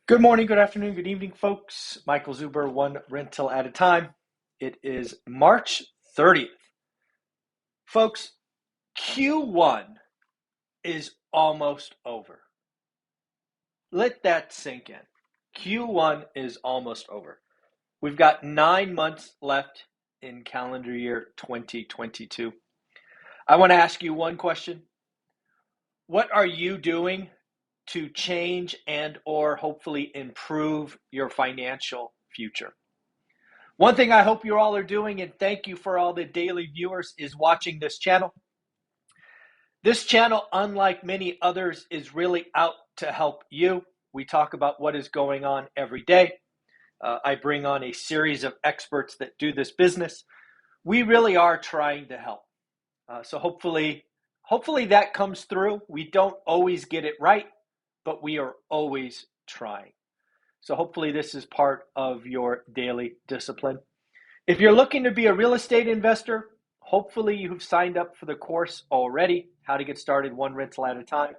Good morning, good afternoon, good evening, folks. Michael Zuber, one rental at a time. It is March 30th. Folks, Q1 is almost over. Let that sink in. Q1 is almost over. We've got 9 months left in calendar year 2022. I want to ask you one question. What are you doing to change and or hopefully improve your financial future? One thing I hope you all are doing, and thank you for all the daily viewers, is watching this channel. This channel, unlike many others, is really out to help you. We talk about what is going on every day. I bring on a series of experts that do this business. We really are trying to help. So hopefully that comes through. We don't always get it right, but we are always trying. So hopefully this is part of your daily discipline. If you're looking to be a real estate investor, hopefully you've signed up for the course already, How to Get Started One Rental at a Time.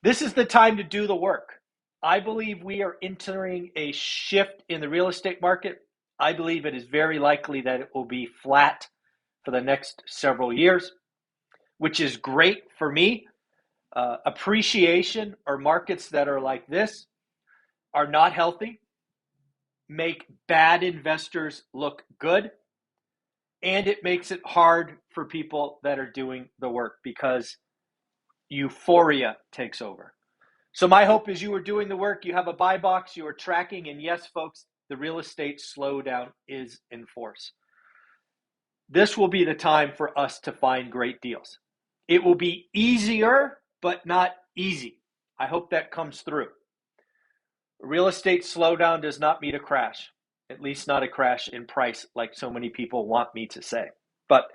This is the time to do the work. I believe we are entering a shift in the real estate market. I believe it is very likely that it will be flat for the next several years, which is great for me. Appreciation or markets that are like this are not healthy, make bad investors look good, and it makes it hard for people that are doing the work because euphoria takes over. So my hope is you are doing the work, you have a buy box, you are tracking, and yes, folks, the real estate slowdown is in force. This will be the time for us to find great deals. It will be easier, but not easy. I hope that comes through. Real estate slowdown does not mean a crash, at least not a crash in price like so many people want me to say. But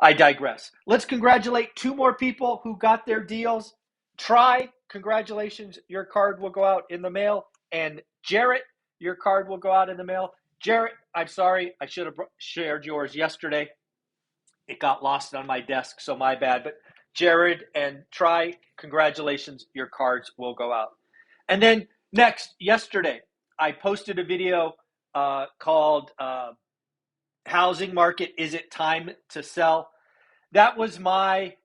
I digress. Let's congratulate two more people who got their deals. Try, congratulations, your card will go out in the mail. And Jarrett, your card will go out in the mail. Jarrett, I'm sorry, I should have shared yours yesterday. It got lost on my desk, so my bad. But Jared and Try, congratulations, your cards will go out. And then next, yesterday, I posted a video called Housing Market, Is It Time to Sell? That was my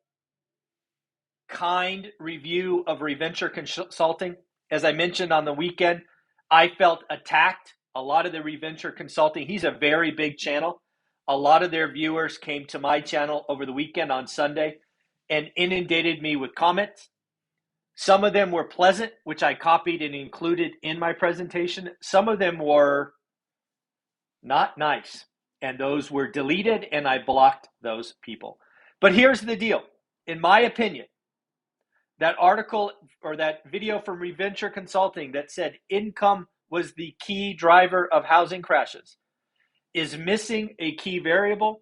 kind review of Reventure Consulting. As I mentioned on the weekend, I felt attacked. A lot of the Reventure Consulting, he's a very big channel. A lot of their viewers came to my channel over the weekend on Sunday and inundated me with comments. Some of them were pleasant, which I copied and included in my presentation. Some of them were not nice, and those were deleted, and I blocked those people. But here's the deal. In my opinion, that article or that video from Reventure Consulting that said income was the key driver of housing crashes is missing a key variable.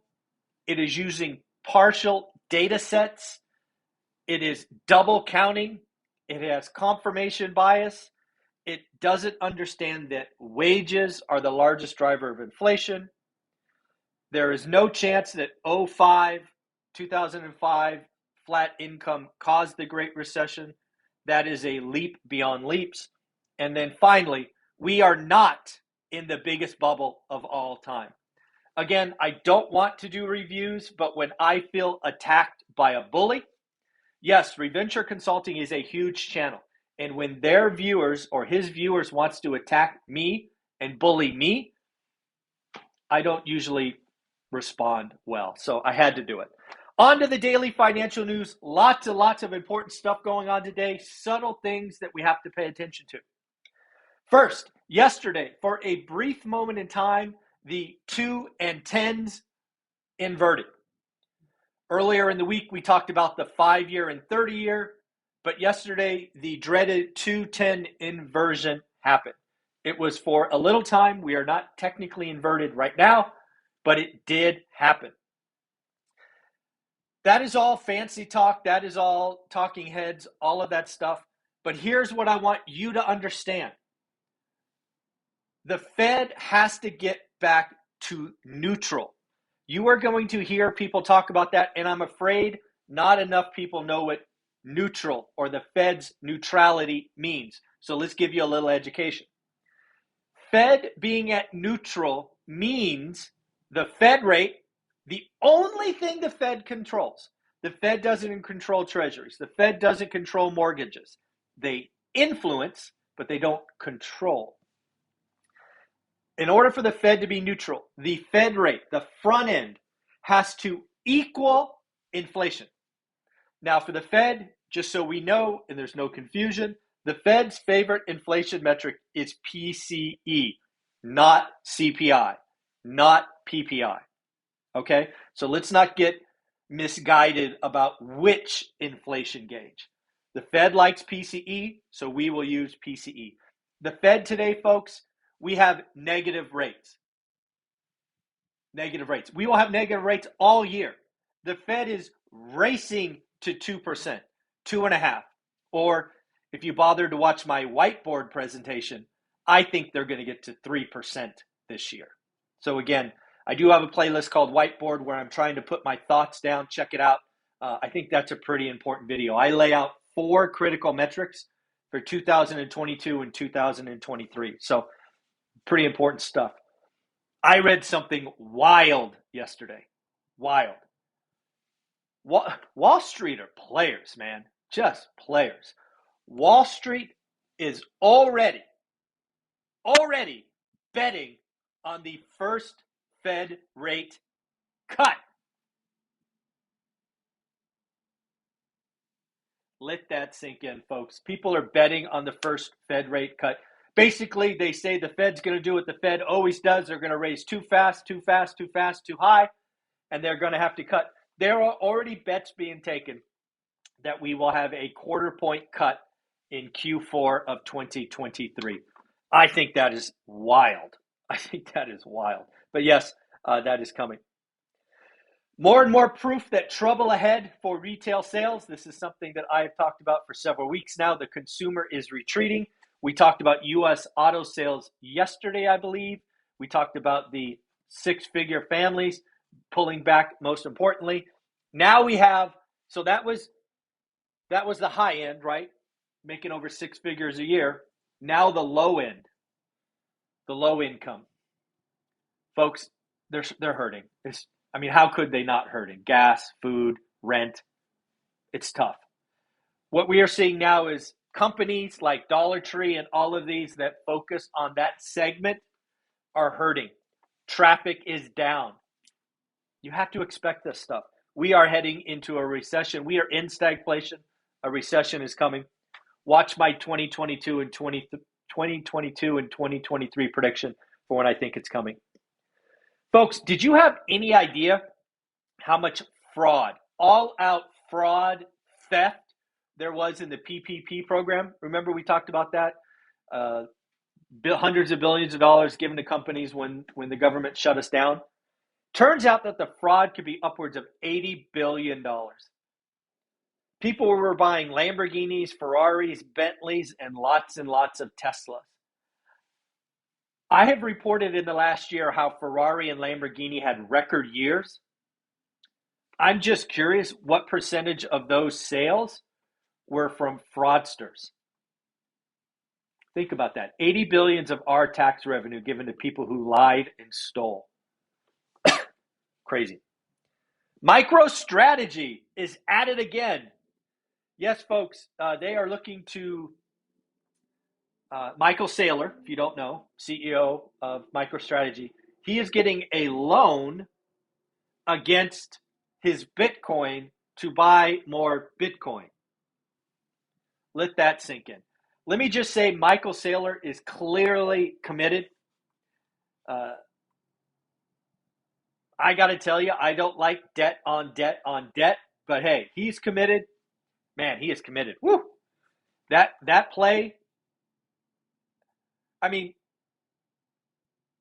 It is using partial data sets. It is double counting. It has confirmation bias. It doesn't understand that wages are the largest driver of inflation. There is no chance that 2005 flat income caused the Great Recession. That is a leap beyond leaps. And then finally, we are not in the biggest bubble of all time. Again, I don't want to do reviews, but when I feel attacked by a bully, yes, Reventure Consulting is a huge channel. And when their viewers or his viewers wants to attack me and bully me, I don't usually respond well. So I had to do it. On to the daily financial news. Lots and lots of important stuff going on today. Subtle things that we have to pay attention to. First, yesterday, for a brief moment in time, the 2 and 10s inverted. Earlier in the week, we talked about the 5-year and 30-year, but yesterday, the dreaded 2-10 inversion happened. It was for a little time. We are not technically inverted right now, but it did happen. That is all fancy talk. That is all talking heads, all of that stuff. But here's what I want you to understand. The Fed has to get back to neutral. You are going to hear people talk about that, and I'm afraid not enough people know what neutral or the Fed's neutrality means. So let's give you a little education. Fed being at neutral means the Fed rate, the only thing the Fed controls. The Fed doesn't control treasuries. The Fed doesn't control mortgages. They influence, but they don't control. In order for the Fed to be neutral, the Fed rate, the front end, has to equal inflation. Now, for the Fed, just so we know, and there's no confusion, the Fed's favorite inflation metric is PCE, not CPI, not PPI. Okay? So let's not get misguided about which inflation gauge. The Fed likes PCE, so we will use PCE. The Fed today, folks, we have negative rates. Negative rates. We will have negative rates all year. The Fed is racing to 2%, 2.5%. Or if you bothered to watch my whiteboard presentation, I think they're going to get to 3% this year. So again, I do have a playlist called Whiteboard where I'm trying to put my thoughts down. Check it out. I think that's a pretty important video. I lay out 4 critical metrics for 2022 and 2023. So pretty important stuff. I read something wild yesterday. Wild. Wall Street are players, man. Just players. Wall Street is already betting on the first Fed rate cut. Let that sink in, folks. People are betting on the first Fed rate cut. Basically, they say the Fed's going to do what the Fed always does. They're going to raise too fast, too high, and they're going to have to cut. There are already bets being taken that we will have a 1/4 point cut in Q4 of 2023. I think that is wild. But yes, that is coming. More and more proof that trouble ahead for retail sales. This is something that I have talked about for several weeks now. The consumer is retreating. We talked about U.S. auto sales yesterday, I believe. We talked about the 6-figure families pulling back, most importantly. Now we have, so that was the high end, right? Making over 6 figures a year. Now the low end, the low income. Folks, they're hurting. How could they not hurting? Gas, food, rent. It's tough. What we are seeing now is companies like Dollar Tree and all of these that focus on that segment are hurting. Traffic is down. You have to expect this stuff. We are heading into a recession. We are in stagflation. A recession is coming. Watch my 2022 and 2023 prediction for when I think it's coming. Folks, did you have any idea how much fraud, all-out fraud, theft there was in the PPP program? Remember we talked about that? Hundreds of billions of dollars given to companies when the government shut us down. Turns out that the fraud could be upwards of $80 billion. People were buying Lamborghinis, Ferraris, Bentleys, and lots of Teslas. I have reported in the last year how Ferrari and Lamborghini had record years. I'm just curious what percentage of those sales were from fraudsters. Think about that. 80 billions of our tax revenue given to people who lied and stole. Crazy. MicroStrategy is at it again. Yes, folks, they are looking to Michael Saylor, if you don't know, CEO of MicroStrategy. He is getting a loan against his Bitcoin to buy more Bitcoin. Let that sink in. Let me just say Michael Saylor is clearly committed. I got to tell you, I don't like debt on debt on debt, but hey, he's committed. Man, he is committed. Woo! That play,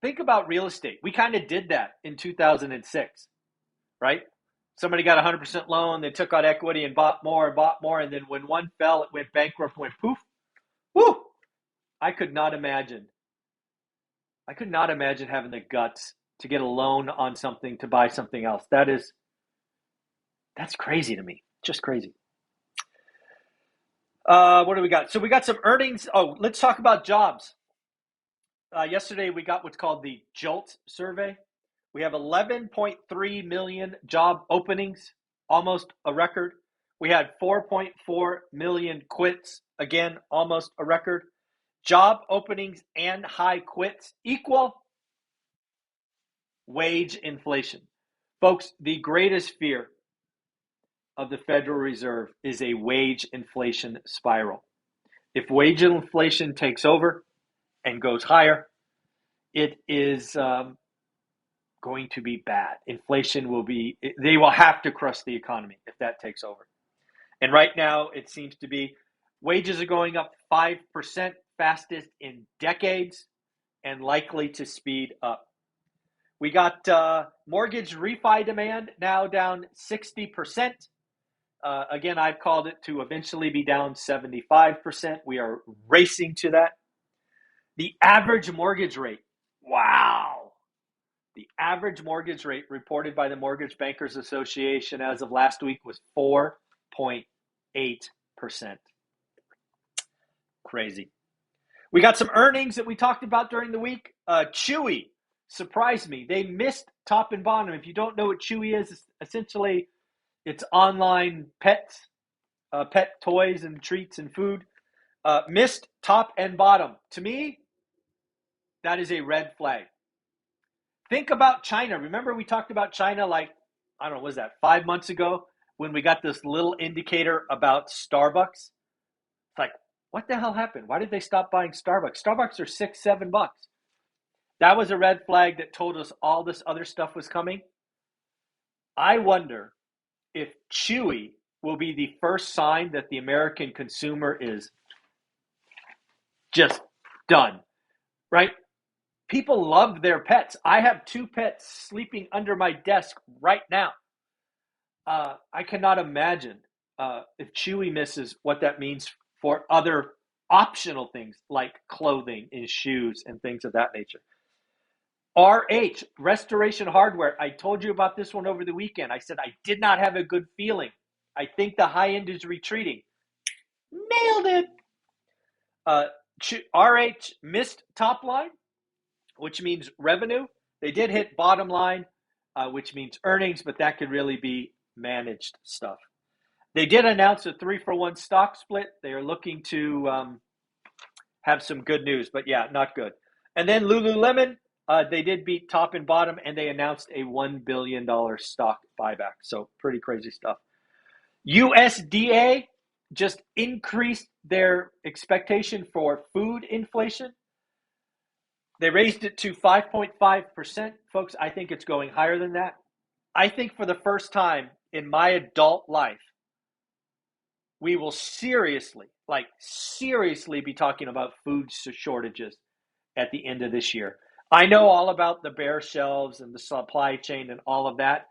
think about real estate. We kind of did that in 2006, right? Somebody got a 100% loan, they took out equity and bought more, and then when one fell, it went bankrupt, went poof. Woo! I could not imagine having the guts to get a loan on something to buy something else. That's crazy to me. Just crazy. What do we got? So we got some earnings. Oh, let's talk about jobs. Yesterday we got what's called the JOLT survey. We have 11.3 million job openings, almost a record. We had 4.4 million quits, again, almost a record. Job openings and high quits equal wage inflation. Folks, the greatest fear of the Federal Reserve is a wage inflation spiral. If wage inflation takes over and goes higher, it is going to be bad. Inflation will be, they will have to crush the economy if that takes over. And right now, it seems to be wages are going up 5%, fastest in decades, and likely to speed up. We got mortgage refi demand now down 60%. Again, I've called it to eventually be down 75%. We are racing to that. The average mortgage rate, wow. The average mortgage rate reported by the Mortgage Bankers Association as of last week was 4.8%. Crazy. We got some earnings that we talked about during the week. Chewy surprised me. They missed top and bottom. If you don't know what Chewy is, essentially it's online pets, pet toys and treats and food. Missed top and bottom. To me, that is a red flag. Think about China. Remember we talked about China like, I don't know, was that 5 months ago when we got this little indicator about Starbucks? It's like, what the hell happened? Why did they stop buying Starbucks? Starbucks are $6, $7. That was a red flag that told us all this other stuff was coming. I wonder if Chewy will be the first sign that the American consumer is just done, right? People love their pets. I have 2 pets sleeping under my desk right now. I cannot imagine if Chewy misses what that means for other optional things like clothing and shoes and things of that nature. RH, Restoration Hardware. I told you about this one over the weekend. I said I did not have a good feeling. I think the high end is retreating. Nailed it. RH missed top line, which means revenue. They did hit bottom line, which means earnings, but that could really be managed stuff. They did announce a 3-for-1 stock split. They are looking to have some good news, but yeah, not good. And then Lululemon, they did beat top and bottom, and they announced a $1 billion stock buyback. So pretty crazy stuff. USDA just increased their expectation for food inflation. They raised it to 5.5%. Folks, I think it's going higher than that. I think for the first time in my adult life, we will seriously be talking about food shortages at the end of this year. I know all about the bare shelves and the supply chain and all of that.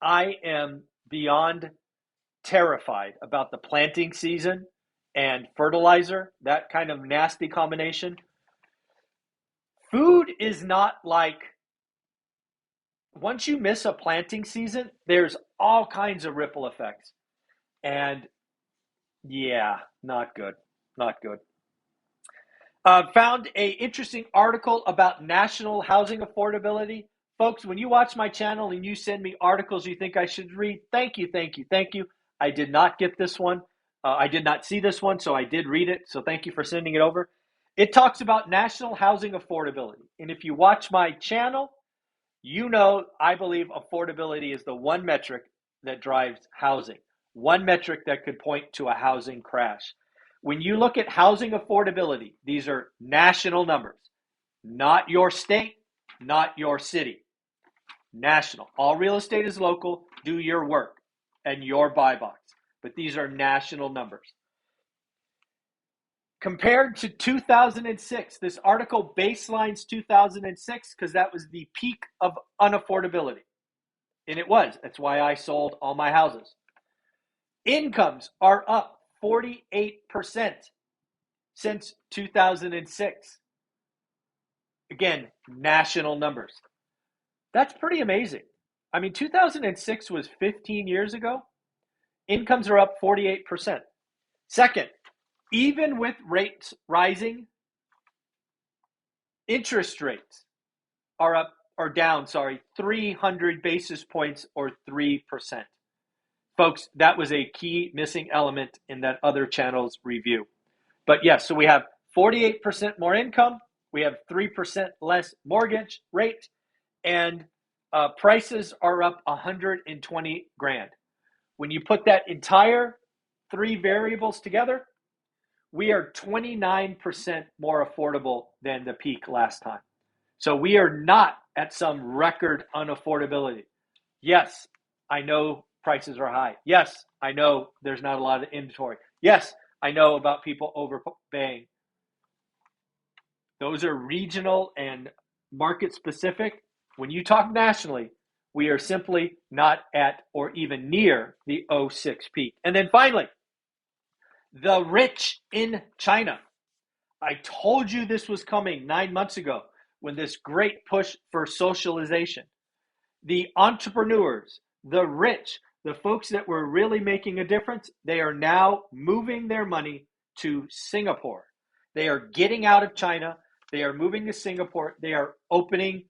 I am beyond terrified about the planting season and fertilizer, that kind of nasty combination. Food is not like, once you miss a planting season, there's all kinds of ripple effects. And yeah, not good. Not good. Found a interesting article about national housing affordability. Folks, when you watch my channel and you send me articles you think I should read, thank you, thank you, thank you. I did not get this one. I did not see this one, so I did read it. So thank you for sending it over. It talks about national housing affordability. And if you watch my channel, you know I believe affordability is the one metric that drives housing, one metric that could point to a housing crash. When you look at housing affordability, these are national numbers, not your state, not your city. National. All real estate is local. Do your work and your buy box. But these are national numbers. Compared to 2006, this article baselines 2006 because that was the peak of unaffordability. And it was. That's why I sold all my houses. Incomes are up 48% since 2006. Again, national numbers. That's pretty amazing. I mean, 2006 was 15 years ago. Incomes are up 48%. Second, Even with rates rising, interest rates are up or down, 300 basis points or 3%. Folks, that was a key missing element in that other channel's review. But yes, so we have 48% more income, we have 3% less mortgage rate, and prices are up 120 grand. When you put that entire three variables together, we are 29% more affordable than the peak last time. So we are not at some record unaffordability. Yes, I know prices are high. Yes, I know there's not a lot of inventory. Yes, I know about people overpaying. Those are regional and market specific. When you talk nationally, we are simply not at or even near the '06 peak. And then finally, the rich in China. I told you this was coming 9 months ago when this great push for socialization. The entrepreneurs, the rich, the folks that were really making a difference, they are now moving their money to Singapore. They are getting out of China. They are moving to Singapore. They are opening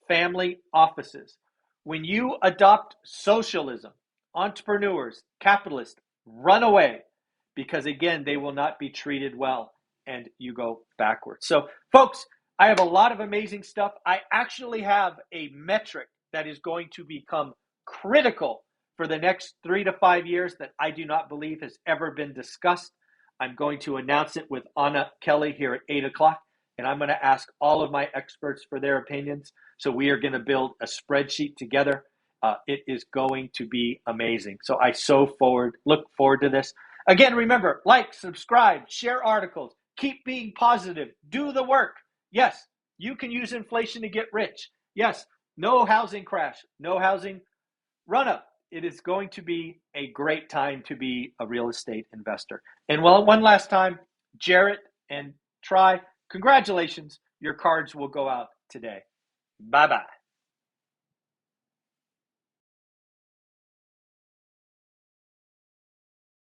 family offices. When you adopt socialism, entrepreneurs, capitalists run away because, again, they will not be treated well and you go backwards. So, folks, I have a lot of amazing stuff. I actually have a metric that is going to become critical for the next 3 to 5 years that I do not believe has ever been discussed. I'm going to announce it with Anna Kelly here at 8 o'clock, and I'm going to ask all of my experts for their opinions. So we are going to build a spreadsheet together. It is going to be amazing. So I look forward to this. Again, remember, like, subscribe, share articles, keep being positive, do the work. Yes, you can use inflation to get rich. Yes, no housing crash, no housing run up. It is going to be a great time to be a real estate investor. And one last time, Jarrett and Try, congratulations. Your cards will go out today. Bye-bye.